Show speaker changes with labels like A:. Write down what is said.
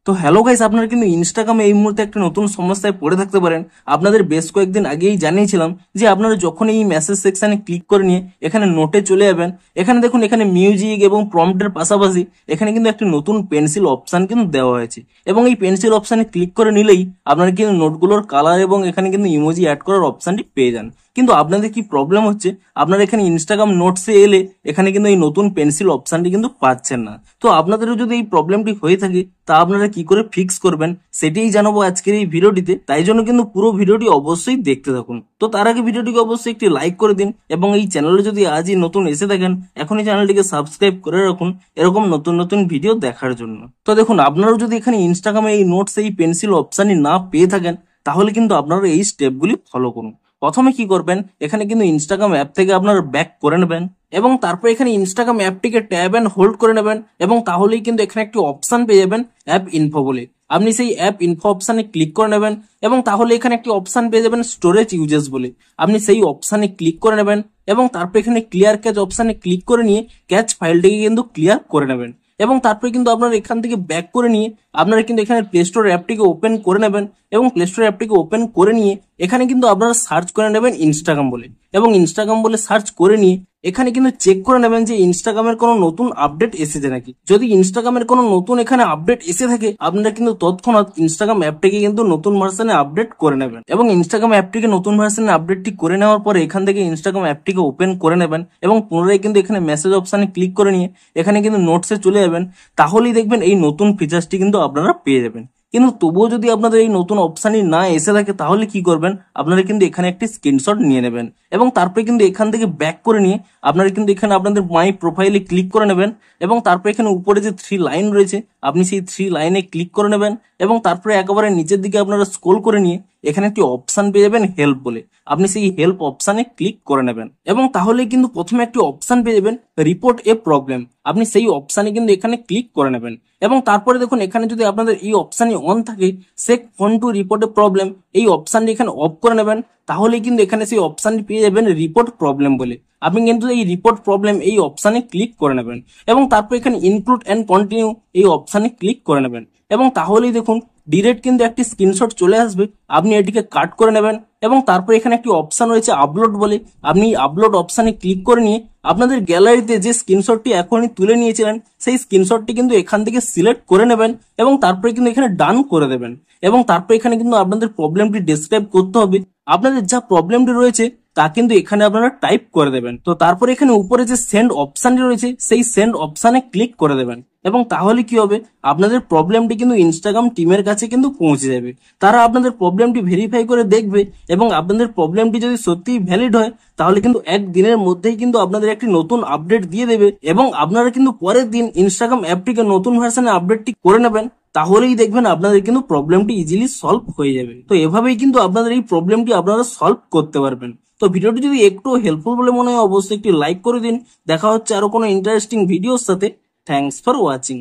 A: তো hello guys, আপনারা কিন্তু ইনস্টাগ্রামে এই মুহূর্তে একটা নতুন সমস্যায় পড়ে থাকতে পারেন। আপনাদের বেশ কয়েকদিন আগেই জানিয়েছিলাম যে আপনারা যখন এই মেসেজ সেকশনে ক্লিক করে নিয়ে এখানে নোটে চলে যাবেন, এখানে দেখুন এখানে মিউজিক এবং প্রম্পটের পাশাপাশি এখানে কিন্তু একটা নতুন পেন্সিল অপশন কিন্তু দেওয়া হয়েছে। এবং এই পেন্সিল অপশনে ক্লিক করে নিলেই আপনারা কিন্তু নোটগুলোর কালার এবং এখানে কিন্তু ইমোজি অ্যাড করার অপশনটি পেয়ে যান। কিন্তু আপনাদের কি প্রবলেম হচ্ছে, আপনারা এখানে ইনস্টাগ্রাম নোটসে এলে এখানে কিন্তু এই নতুন পেন্সিল অপশনটি কিন্তু পাচ্ছেন না। তো আপনাদেরও যদি এই প্রবলেমটি হয়ে থাকে তা আপনারা কি করে ফিক্স করবেন সেটাই জানাবো আজকের এই ভিডিওটিতে। তাই জন্য কিন্তু পুরো ভিডিওটি অবশ্যই দেখতে থাকুন। তো তার আগে ভিডিওটিকে অবশ্যই একটি লাইক করে দিন এবং এই চ্যানেলে যদি আজই নতুন এসে থাকেন এখনই চ্যানেলটিকে সাবস্ক্রাইব করে রাখুন এরকম নতুন নতুন ভিডিও দেখার জন্য। তো দেখুন, আপনারাও যদি এখানে ইনস্টাগ্রামে এই নোটস এই পেন্সিল অপশনই না পেয়ে থাকেন তাহলে কিন্তু আপনারা এই স্টেপগুলি ফলো করুন। প্রথমে কি করবেন, এখানে কিন্তু ইনস্টাগ্রাম অ্যাপ থেকে আপনারা ব্যাক করে নেবেন এবং তারপর এখানে ইনস্টাগ্রাম অ্যাপটিকে ট্যাব এন্ড হোল্ড করে নেবেন এবং তাহলেই কিন্তু এখানে একটি অপশন পেয়ে যাবেন অ্যাপ ইনফো বলে। আপনি সেই অ্যাপ ইনফো অপশনে ক্লিক করে নেবেন এবং তাহলে এখানে একটি অপশন পেয়ে যাবেন স্টোরেজ ইউজেস বলে। আপনি সেই অপশনে ক্লিক করে নেবেন এবং তারপর এখানে ক্লিয়ার ক্যাচ অপশনে ক্লিক করে নিয়ে ক্যাচ ফাইলটিকে কিন্তু ক্লিয়ার করে নেবেন এবং তারপরে কিন্তু আপনারা এখান থেকে ব্যাক করে নিয়ে আপনারা কিন্তু এখানে প্লে স্টোর অ্যাপটিকে ওপেন করে নেবেন এবং প্লে স্টোর অ্যাপটিকে ওপেন করে নিয়ে এখানে কিন্তু আপনারা সার্চ করে নেবেন ইনস্টাগ্রাম বলে এবং ইনস্টাগ্রাম বলে সার্চ করে নিয়ে এখানে কিন্তু চেক করে নেবেন যে ইনস্টাগ্রামের কোনো নতুন আপডেট এসেছে নাকি। যদি ইনস্টাগ্রামের কোনো নতুন এখানে আপডেট এসে থাকে আপনারা কিন্তু তৎক্ষণাৎ ইনস্টাগ্রাম অ্যাপটিকে কিন্তু নতুন ভার্সনে আপডেট করে নেবেন এবং ইনস্টাগ্রাম অ্যাপটিকে নতুন ভার্সনে আপডেটটি করে নেওয়ার পরে এখান থেকে ইনস্টাগ্রাম অ্যাপটিকে ওপেন করে নেবেন এবং পুনরায় কিন্তু এখানে মেসেজ অপশনে ক্লিক করে নিয়ে এখানে কিন্তু নোটসে চলে যাবেন। তাহলেই দেখবেন এই নতুন ফিচার্সটি কিন্তু আপনারা পেয়ে যাবেন। কিন্তু তবুও যদি আপনাদের এই নতুন অপশনই না এসে থাকে তাহলে কি করবেন, আপনারা কিন্তু এখানে একটি স্ক্রিনশট নিয়ে নেবেন এবং তারপরে কিন্তু এখান থেকে ব্যাক করে নিয়ে আপনারা কিন্তু এখানে আপনাদের মাই প্রোফাইলে ক্লিক করে নেবেন এবং তারপরে এখানে উপরে যে 3 লাইন রয়েছে আপনি সেই 3 লাইনে ক্লিক করে নেবেন এবং তারপরে একেবারে নিচের দিকে আপনারা স্ক্রল করে নিয়ে এখানে একটি অপশন পেয়ে যাবেন হেল্প বলে। আপনি সেই হেল্প অপশনে ক্লিক করে নেবেন এবং তাহলে কিন্তু প্রথমে একটি অপশন পেয়ে যাবেন রিপোর্ট এ প্রবলেম। আপনি সেই অপশনে কিন্তু এখানে ক্লিক করে নেবেন এবং তারপরে দেখুন এখানে যদি আপনাদের এই অপশনই অন থাকে shake phone to report a problem, এই অপশনটি এখানে অফ করে নেবেন তাহলে কিন্তু এখানে সেই অপশনটি পেয়ে যাবেন রিপোর্ট প্রবলেম বলে। আপনি কিন্তু এই রিপোর্ট প্রবলেম এই অপশনে ক্লিক করে নেবেন এবং তারপর এখানে ইনক্লুড এন্ড কন্টিনিউ এই অপশনে ক্লিক করে নেবেন এবং তাহলেই দেখুন ডিরেক্ট কিন্তু একটি স্ক্রিনশট চলে আসবে। আপনি এটিকে কাট করে নেবেন এবং তারপর এখানে একটি অপশন রয়েছে আপলোড বলে, আপনি আপলোড অপশনে ক্লিক করে নিয়ে আপনাদের গ্যালারিতে যে স্ক্রিনশটটি এখনই তুলে নিয়েছিলেন সেই স্ক্রিনশটটি কিন্তু এখান থেকে সিলেক্ট করে নেবেন এবং তারপরে কিন্তু এখানে ডান করে দেবেন এবং তারপর এখানে কিন্তু আপনাদের প্রবলেমটি ডেসক্রাইব করতে হবে। আপনাদের যা প্রবলেমটি রয়েছে তা কিন্তু এখানে আপনারা টাইপ করে দেবেন। তো তারপরে এখানে উপরে যে সেন্ড অপশনটি রয়েছে সেই সেন্ড অপশনে ক্লিক করে দেবেন এবং তাহলে কি হবে, আপনাদের প্রবলেমটি কিন্তু ইনস্টাগ্রাম টিমের কাছে কিন্তু পৌঁছে যাবে। তারা আপনাদের প্রবলেমটি ভেরিফাই করে দেখবে এবং আপনাদের প্রবলেমটি যদি সত্যিই ভ্যালিড হয় তাহলে কিন্তু একদিনের মধ্যেই কিন্তু আপনাদের একটি নতুন আপডেট দিয়ে দেবে এবং আপনারা কিন্তু পরের দিন ইনস্টাগ্রাম অ্যাপটিকে নতুন ভার্সনে আপডেটটি করে নেবেন। তাহলেই দেখবেন আপনাদের কিন্তু প্রবলেমটি ইজিলি সলভ হয়ে যাবে। তো এভাবেই কিন্তু আপনাদের এই প্রবলেমটি আপনারা সলভ করতে পারবেন। তো ভিডিওটি যদি একটু হেল্পফুল বলে মনে হয় অবশ্যই একটি লাইক করে দিন। দেখা হচ্ছে আরো কোনো ইন্টারেস্টিং ভিডিওর সাথে। Thanks for watching.